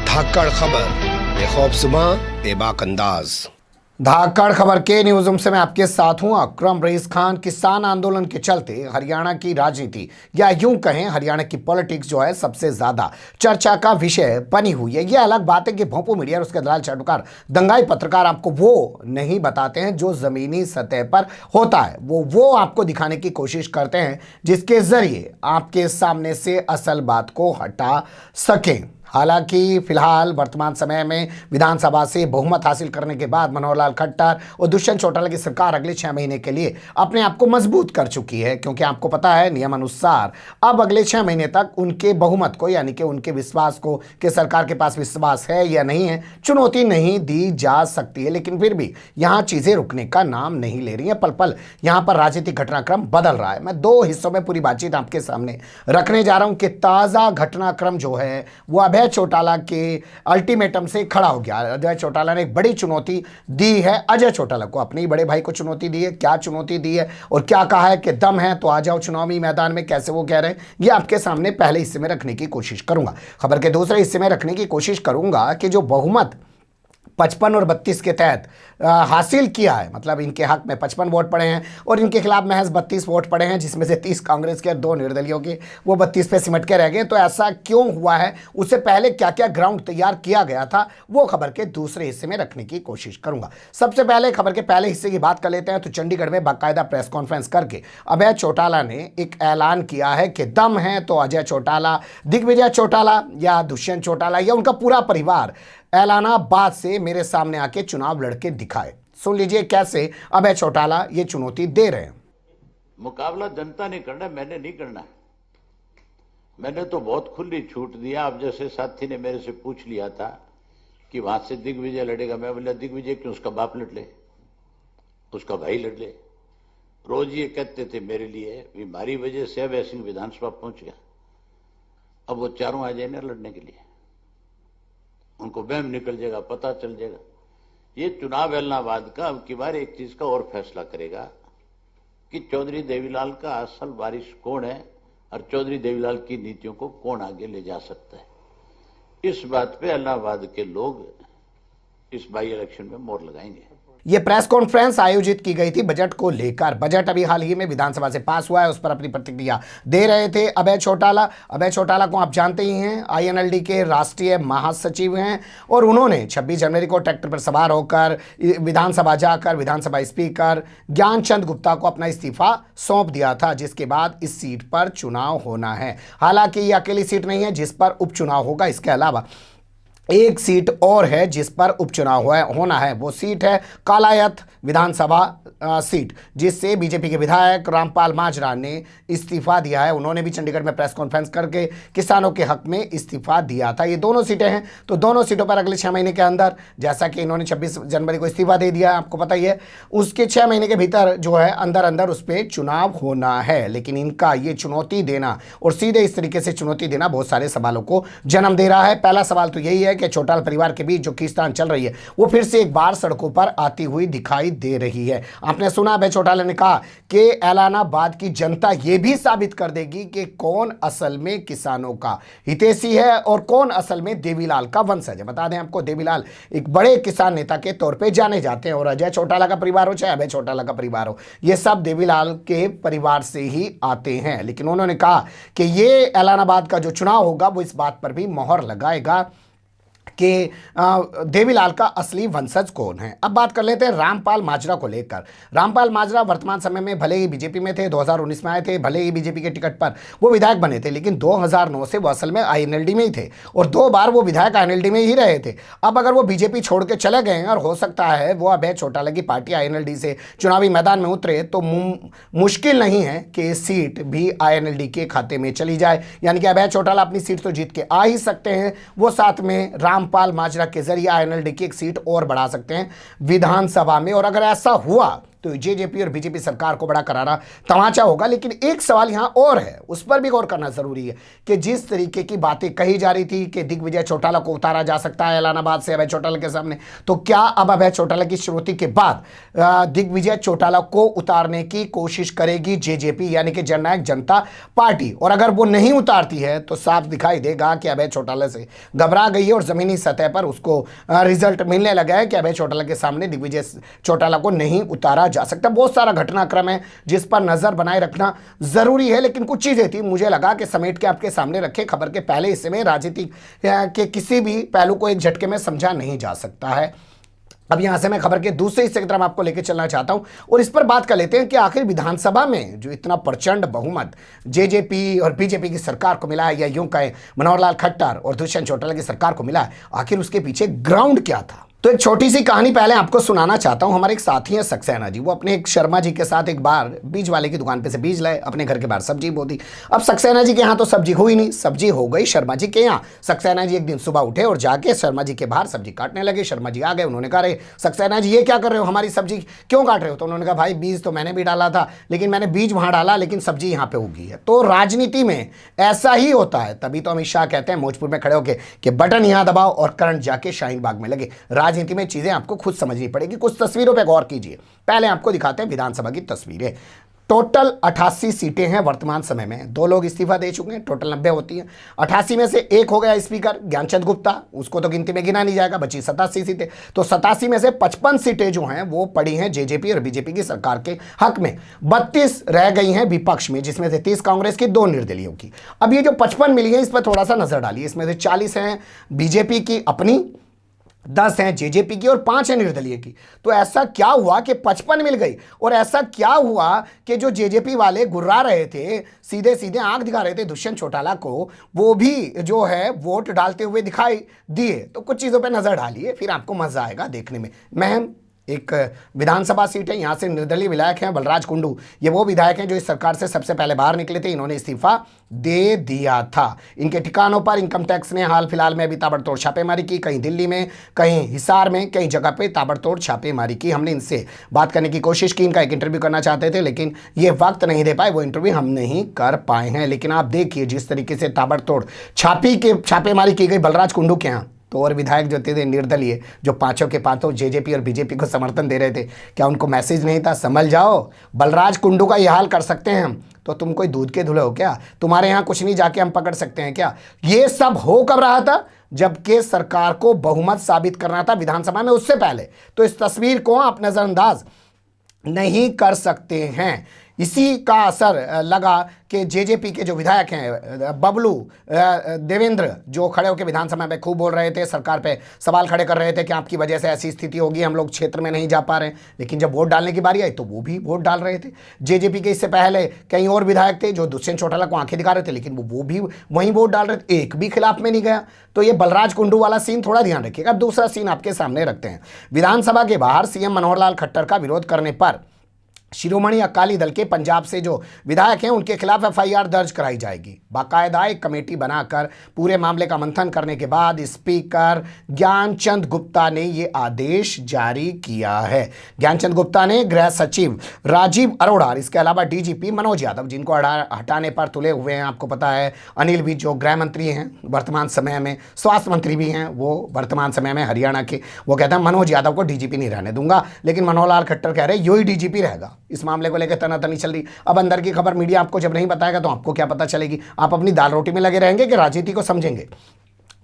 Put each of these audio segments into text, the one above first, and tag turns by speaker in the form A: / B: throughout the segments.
A: धाकड़ खबर, बेखौफसमा बेबाक अंदाज।
B: धाकड़ खबर के न्यूज रूम से मैं आपके साथ हूं अकरम रईस खान। किसान आंदोलन के चलते हरियाणा की राजनीति या यूं कहें हरियाणा की पॉलिटिक्स जो है सबसे ज्यादा चर्चा का विषय बनी हुई है। यह अलग बात है कि भोंपू मीडिया और उसके दलाल चाटुकार दंगाई पत्रकार आपको वो नहीं बताते हैं जो जमीनी सतह पर होता है। वो आपको दिखाने की कोशिश करते हैं जिसके जरिए आपके सामने से असल बात को हटा सकें। हालांकि फिलहाल वर्तमान समय में विधानसभा से बहुमत हासिल करने के बाद मनोहर लाल खट्टर और दुष्यंत चौटाला की सरकार अगले 6 महीने के लिए अपने आप को मजबूत कर चुकी है, क्योंकि आपको पता है नियम अनुसार अब अगले 6 महीने तक उनके बहुमत को यानी कि उनके विश्वास को कि सरकार के पास विश्वास है या नहीं है चुनौती नहीं दी जा सकती है। लेकिन फिर भी यहाँ चीजें रुकने का नाम नहीं ले रही है। पल पल यहाँ पर राजनीतिक घटनाक्रम बदल रहा है। मैं 2 हिस्सों में पूरी बातचीत आपके सामने रखने जा रहा हूँ कि ताजा घटनाक्रम जो है वो अभय चौटाला के अल्टीमेटम से खड़ा हो गया। अजय चौटाला ने एक बड़ी चुनौती दी है अजय चौटाला को, अपने ही बड़े भाई को चुनौती दी है। क्या चुनौती दी है और क्या कहा है कि दम है तो आ जाओ चुनावी मैदान में, कैसे वो कह रहे हैं ये आपके सामने पहले हिस्से में रखने की कोशिश करूंगा। खबर के दूसरे हिस्से में रखने की कोशिश करूंगा कि जो बहुमत 55 और 32 के तहत हासिल किया है, मतलब इनके हक में 55 वोट पड़े हैं और इनके खिलाफ महज 32 वोट पड़े हैं, जिसमें से 30 कांग्रेस के और 2 निर्दलियों के, वो 32 पे सिमट के रह गए। तो ऐसा क्यों हुआ है, उससे पहले क्या क्या ग्राउंड तैयार किया गया था, वो खबर के दूसरे हिस्से में रखने की कोशिश करूंगा। सबसे पहले खबर के पहले हिस्से की बात कर लेते हैं। तो चंडीगढ़ में बाकायदा प्रेस कॉन्फ्रेंस करके अभय चौटाला ने एक ऐलान किया है कि दम है तो अजय चौटाला, दिग्विजय चौटाला या दुष्यंत चौटाला या उनका पूरा परिवार ऐलानाबाद से मेरे सामने आके चुनाव लड़के दिखाए। सुन लीजिए कैसे अभय चौटाला ये चुनौती दे रहे हैं।
C: मुकाबला जनता ने करना, मैंने नहीं करना। मैंने तो बहुत खुली छूट दिया। अब जैसे साथी ने मेरे से पूछ लिया था कि वहां से दिग्विजय लड़ेगा, मैं बोला दिग्विजय क्यों, उसका बाप लड़ ले, उसका भाई लड़ ले। रोज ये कहते थे मेरे लिए, हमारी वजह से अभय सिंह विधानसभा पहुंच गया। अब वो चारों आ जाए ना लड़ने के लिए, उनको वहम निकल जाएगा, पता चल जाएगा। ये चुनाव ऐलानाबाद का अब की बार एक चीज का और फैसला करेगा कि चौधरी देवीलाल का असल वारिस कौन है और चौधरी देवीलाल की नीतियों को कौन आगे ले जा सकता है। इस बात पे ऐलानाबाद के लोग इस बाई इलेक्शन में मोहर लगाएंगे।
B: ये प्रेस कॉन्फ्रेंस आयोजित की गई थी बजट को लेकर। बजट अभी हाल ही में विधानसभा से पास हुआ है, उस पर अपनी प्रतिक्रिया दे रहे थे अभय चौटाला। अभय चौटाला को आप जानते ही हैं, आईएनएलडी के राष्ट्रीय महासचिव हैं और उन्होंने 26 जनवरी को ट्रैक्टर पर सवार होकर विधानसभा जाकर विधानसभा स्पीकर ज्ञानचंद गुप्ता को अपना इस्तीफा सौंप दिया था, जिसके बाद इस सीट पर चुनाव होना है। हालांकि ये अकेली सीट नहीं है जिस पर उपचुनाव होगा, इसके अलावा एक सीट और है जिस पर उपचुनाव होना है। वो सीट है कालायत विधानसभा सीट, जिससे बीजेपी के विधायक रामपाल माजरा ने इस्तीफा दिया है। उन्होंने भी चंडीगढ़ में प्रेस कॉन्फ्रेंस करके किसानों के हक में इस्तीफा दिया था। ये दोनों सीटें हैं, तो दोनों सीटों पर अगले 6 महीने के अंदर, जैसा कि इन्होंने 26 जनवरी को इस्तीफा दे दिया, आपको पता ही है, उसके 6 महीने के भीतर जो है अंदर अंदर उस पर चुनाव होना है। लेकिन इनका ये चुनौती देना और सीधे इस तरीके से चुनौती देना बहुत सारे सवालों को जन्म दे रहा है। पहला सवाल तो यही है कि चौटाला परिवार के बीच जो खींचतान चल रही है वो फिर से एक बार सड़कों पर आती हुई दिखाई दे रही है। आपने सुना अभय चौटाला ने कहा कि ऐलानाबाद की जनता यह भी साबित कर देगी कि कौन असल में किसानों का हितैषी है और कौन असल में देवीलाल का वंशज है। बता दें आपको, देवीलाल एक बड़े किसान नेता के तौर पे जाने जाते हैं और अजय चौटाला का परिवार हो चाहे अभय चौटाला का परिवार हो, ये सब देवीलाल के परिवार से ही आते हैं। लेकिन उन्होंने कहा कि ये ऐलानाबाद का जो चुनाव होगा वो इस बात पर भी मोहर लगाएगा कि देवीलाल का असली वंशज कौन है। अब बात कर लेते हैं रामपाल माजरा को लेकर। रामपाल माजरा वर्तमान समय में भले ही बीजेपी में थे, 2019 में आए थे, भले ही बीजेपी के टिकट पर वो विधायक बने थे, लेकिन 2009 से वो असल में आईएनएलडी में ही थे और 2 बार वो विधायक आईएनएलडी में ही रहे थे। अब अगर वो बीजेपी छोड़ के चले गए हैं और हो सकता है वो अभय चौटाला की पार्टी आईएनएलडी से चुनावी मैदान में उतरे, तो मुश्किल नहीं है कि सीट भी आईएनएलडी के खाते में चली जाए। यानी कि अभय चौटाला अपनी सीट तो जीत के आ ही सकते हैं, वो साथ में रामपाल माजरा के जरिए आईएनएलडी की एक सीट और बढ़ा सकते हैं विधानसभा में। और अगर ऐसा हुआ तो जेजेपी और बीजेपी सरकार को बड़ा करारा तमाचा होगा। लेकिन एक सवाल यहां और है, उस पर भी गौर करना जरूरी है कि जिस तरीके की बातें कही जा रही थी कि दिग्विजय चौटाला को उतारा जा सकता है ऐलानाबाद से अभय चौटाला के सामने, तो क्या अब अभय चौटाला की श्रुति के बाद दिग्विजय चौटाला को उतारने की कोशिश करेगी जेजेपी यानी कि जननायक जनता पार्टी? और अगर वो नहीं उतारती है तो साफ दिखाई देगा कि अभय चौटाला से घबरा गई है और जमीनी सतह पर उसको रिजल्ट मिलने लगा है कि अभय चौटाला के सामने दिग्विजय चौटाला को नहीं उतारा जा सकता। बहुत सारा घटनाक्रम है जिस पर नजर बनाए रखना जरूरी है, लेकिन कुछ चीजें थी मुझे लगा कि समेट के आपके सामने रखे। खबर के पहले हिस्से में राजनीति के किसी भी पहलू को एक झटके में समझा नहीं जा सकता है। अब यहां से मैं खबर के दूसरे हिस्से की तरफ आपको लेकर चलना चाहता हूं और इस पर बात कर लेते हैं कि आखिर विधानसभा में जो इतना प्रचंड बहुमत जेजेपी और बीजेपी की सरकार को मिला है, या यूं कहें मनोहर लाल खट्टर और दुष्यंत चौटाला की सरकार को मिला है, आखिर उसके पीछे ग्राउंड क्या था? तो एक छोटी सी कहानी पहले आपको सुनाना चाहता हूं। हमारे एक साथी हैं सक्सेना जी, वो अपने एक शर्मा जी के साथ एक बार बीज वाले की दुकान पे से बीज लाए, अपने घर के बाहर सब्जी बो दी। अब सक्सेना जी के यहाँ तो सब्जी हुई नहीं, सब्जी हो गई शर्मा जी के यहाँ। सक्सेना जी एक दिन सुबह उठे और जाके शर्मा जी के बाहर सब्जी काटने लगे। शर्मा जी आ गए, उन्होंने कहा, अरे सक्सेना जी ये क्या कर रहे हो, हमारी सब्जी क्यों काट रहे हो? तो उन्होंने कहा, भाई बीज तो मैंने भी डाला था, लेकिन मैंने बीज वहां डाला लेकिन सब्जी यहाँ पे उगी है। तो राजनीति में ऐसा ही होता है, तभी तो अमित शाह कहते हैं भोजपुर में खड़े होकर कि बटन यहाँ दबाओ और करंट जाके शाहीन बाग में लगे। राजनीति में चीजें आपको खुद समझनी पड़ेगी। कुछ तस्वीरों पे गौर कीजिए। पहले आपको दिखाते हैं विधानसभा की तस्वीरें। टोटल 88 सीटें हैं वर्तमान समय में, 2 लोग इस्तीफा दे चुके हैं, टोटल 90 होती हैं। 88 में से एक हो गया स्पीकर ज्ञानचंद गुप्ता, उसको तो गिनती में गिना नहीं जाएगा, बची 87 सीटें। तो 87 में से 55 सीटें जो हैं वो पड़ी हैं जेजेपी और बीजेपी की सरकार के हक में, 32 रह गई हैं विपक्ष में, जिसमें से 30 कांग्रेस की, 2 निर्दलीयों की। अब ये जो 55 मिली है इस पर थोड़ा सा नजर डालिए। इसमें से 40 हैं बीजेपी की अपनी, 10 हैं जेजेपी की और 5 हैं निर्दलीय की। तो ऐसा क्या हुआ कि 55 मिल गई? और ऐसा क्या हुआ कि जो जेजेपी वाले गुर्रा रहे थे, सीधे सीधे आंख दिखा रहे थे दुष्यंत चौटाला को, वो भी जो है वोट डालते हुए दिखाई दिए? तो कुछ चीज़ों पे नजर डालिए, फिर आपको मजा आएगा देखने में। महम एक विधानसभा सीट है, यहाँ से निर्दलीय विधायक हैं बलराज कुंडू। ये वो विधायक हैं जो इस सरकार से सबसे पहले बाहर निकले थे, इन्होंने इस्तीफा दे दिया था। इनके ठिकानों पर इनकम टैक्स ने हाल फिलहाल में अभी ताबड़तोड़ छापेमारी की, कहीं दिल्ली में, कहीं हिसार में, कई जगह पे ताबड़तोड़ छापेमारी की। हमने इनसे बात करने की कोशिश की, इनका एक इंटरव्यू करना चाहते थे, लेकिन ये वक्त नहीं दे पाए, वो इंटरव्यू हम नहीं कर पाए हैं। लेकिन आप देखिए जिस तरीके से ताबड़तोड़ छापेमारी की गई बलराज कुंडू के यहाँ, तो और विधायक जो थे निर्दलीय, जो पांचों के पांचों जेजेपी और बीजेपी को समर्थन दे रहे थे, क्या उनको मैसेज नहीं था, समझ जाओ बलराज कुंडू का यह हाल कर सकते हैं हम, तो तुम कोई दूध के धुले हो क्या? तुम्हारे यहाँ कुछ नहीं जाके हम पकड़ सकते हैं क्या? ये सब हो कब रहा था? जबकि सरकार को बहुमत साबित करना था विधानसभा में, उससे पहले। तो इस तस्वीर को आप नजरअंदाज नहीं कर सकते हैं। इसी का असर लगा कि जेजेपी के जो विधायक हैं बबलू देवेंद्र, जो खड़े होकर विधानसभा में खूब बोल रहे थे, सरकार पे सवाल खड़े कर रहे थे कि आपकी वजह से ऐसी स्थिति होगी, हम लोग क्षेत्र में नहीं जा पा रहे हैं। लेकिन जब वोट डालने की बारी आई तो वो भी वोट डाल रहे थे। जेजेपी के इससे पहले कई और विधायक थे जो दुष्यंत चौटाला को आंखें दिखा रहे थे, लेकिन वो भी वहीं वोट डाल रहे थे, एक भी खिलाफ में नहीं गया। तो ये बलराज कुंडू वाला सीन थोड़ा ध्यान रखिएगा। अब दूसरा सीन आपके सामने रखते हैं। विधानसभा के बाहर सीएम मनोहर लाल खट्टर का विरोध करने पर शिरोमणि अकाली दल के पंजाब से जो विधायक हैं उनके खिलाफ एफआईआर दर्ज कराई जाएगी। बाकायदा एक कमेटी बनाकर पूरे मामले का मंथन करने के बाद स्पीकर ज्ञानचंद गुप्ता ने ये आदेश जारी किया है। ज्ञानचंद गुप्ता ने गृह सचिव राजीव अरोड़ा, इसके अलावा डीजीपी मनोज यादव, जिनको हटाने पर तुले हुए हैं, आपको पता है अनिल विज जो गृह मंत्री हैं वर्तमान समय में, स्वास्थ्य मंत्री भी हैं वो वर्तमान समय में हरियाणा के, वो कहते हैं मनोज यादव को डीजीपी नहीं रहने दूंगा। लेकिन मनोहर लाल खट्टर कह रहे हैं यही डीजीपी रहेगा। इस मामले को लेकर तनातनी चल रही। अब अंदर की खबर मीडिया आपको जब नहीं बताएगा तो आपको क्या पता चलेगी? आप अपनी दाल रोटी में लगे रहेंगे कि राजनीति को समझेंगे?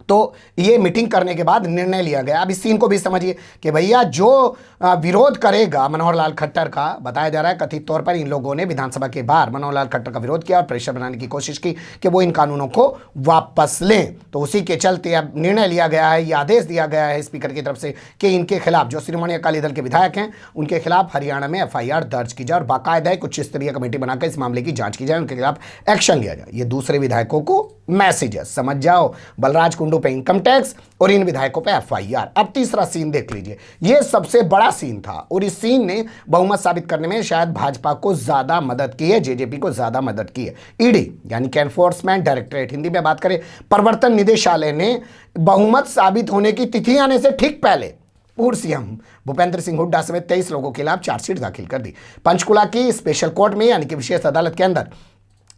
B: तो ये मीटिंग करने के बाद निर्णय लिया गया। अब इस सीन को भी समझिए कि भैया जो विरोध करेगा मनोहर लाल खट्टर का, बताया जा रहा है कथित तौर पर इन लोगों ने विधानसभा के बाहर मनोहर लाल खट्टर का विरोध किया और प्रेशर बनाने की कोशिश की कि वो इन कानूनों को वापस लें। तो उसी के चलते अब निर्णय लिया गया है, ये आदेश दिया गया है स्पीकर की तरफ से कि इनके खिलाफ, जो शिरोमणि अकाली दल के विधायक हैं, उनके खिलाफ हरियाणा में एफआईआर दर्ज की जाए और बाकायदा एक उच्च स्तरीय कमेटी बनाकर इस मामले की जांच की जाए, उनके खिलाफ एक्शन लिया जाए। ये दूसरे विधायकों को मैसेज है, समझ जाओ। बलराज कुंडू पे इनकम टैक्स और इन विधायकों पे एफआईआर। अब तीसरा सीन देख लीजिए, यह सबसे बड़ा सीन था और इस सीन ने बहुमत साबित करने में शायद भाजपा को ज्यादा मदद की है, जेजेपी को ज्यादा मदद की है। ईडी यानी कि एनफोर्समेंट डायरेक्टरेट, हिंदी में बात करें प्रवर्तन निदेशालय ने बहुमत साबित होने की तिथि आने से ठीक पहले पूर्व सीएम भूपेंद्र सिंह हुड्डा समेत 23 लोगों के खिलाफ चार्जशीट दाखिल कर दी। पंचकुला की स्पेशल कोर्ट में यानी कि विशेष अदालत के अंदर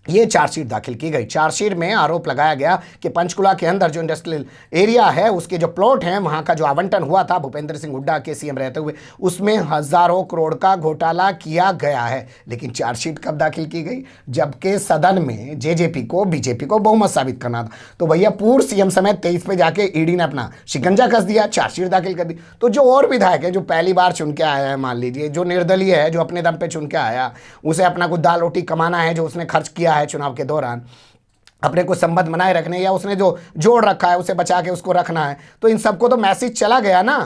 B: ये चार्जशीट दाखिल की गई। चार्जशीट में आरोप लगाया गया कि पंचकुला के अंदर जो इंडस्ट्रियल एरिया है, उसके जो प्लॉट हैं, वहां का जो आवंटन हुआ था भूपेंद्र सिंह हुड्डा के सीएम रहते हुए, उसमें हजारों करोड़ का घोटाला किया गया है। लेकिन चार्जशीट कब दाखिल की गई? जबकि सदन में जेजेपी को, बीजेपी को बहुमत साबित करना था। तो भैया पूर्व सीएम समेत 23 पे जाके ईडी ने अपना शिकंजा कस दिया, चार्जशीट दाखिल कर दी। तो जो और विधायक है जो पहली बार चुन के आया है, मान लीजिए जो निर्दलीय है, जो अपने दम पे चुन के आया, उसे अपना कुछ दाल रोटी कमाना है, जो उसने खर्च किया है चुनाव के दौरान अपने को संबंध बनाए रखने, या उसने जो जोड़ रखा है उसे बचा के उसको रखना है, तो इन सबको तो मैसेज चला गया ना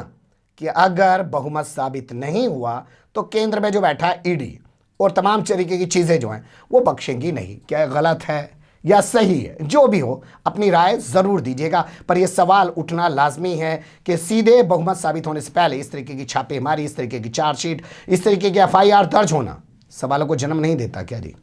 B: कि अगर बहुमत साबित नहीं हुआ तो केंद्र में जो बैठा है ईडी और तमाम तरीके की चीजें जो हैं वो बख्शेंगी नहीं। क्या गलत है या सही है? जो भी हो अपनी राय जरूर दीजिएगा, पर यह सवाल उठना लाजमी है कि सीधे बहुमत साबित होने से पहले इस तरीके की छापेमारी, इस तरीके की चार्जशीट, इस तरीके की एफआईआर दर्ज होना सवालों को जन्म नहीं देता क्या जी?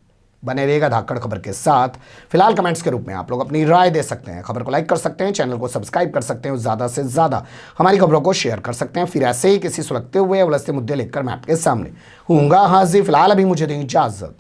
B: बने रहेगा धाकड़ खबर के साथ। फिलहाल कमेंट्स के रूप में आप लोग अपनी राय दे सकते हैं, खबर को लाइक कर सकते हैं, चैनल को सब्सक्राइब कर सकते हैं और ज़्यादा से ज़्यादा हमारी खबरों को शेयर कर सकते हैं। फिर ऐसे ही किसी सुलगते हुए उलझते मुद्दे लेकर मैं आपके सामने हूँगा हाजिर। फिलहाल अभी मुझे दें इजाज़त।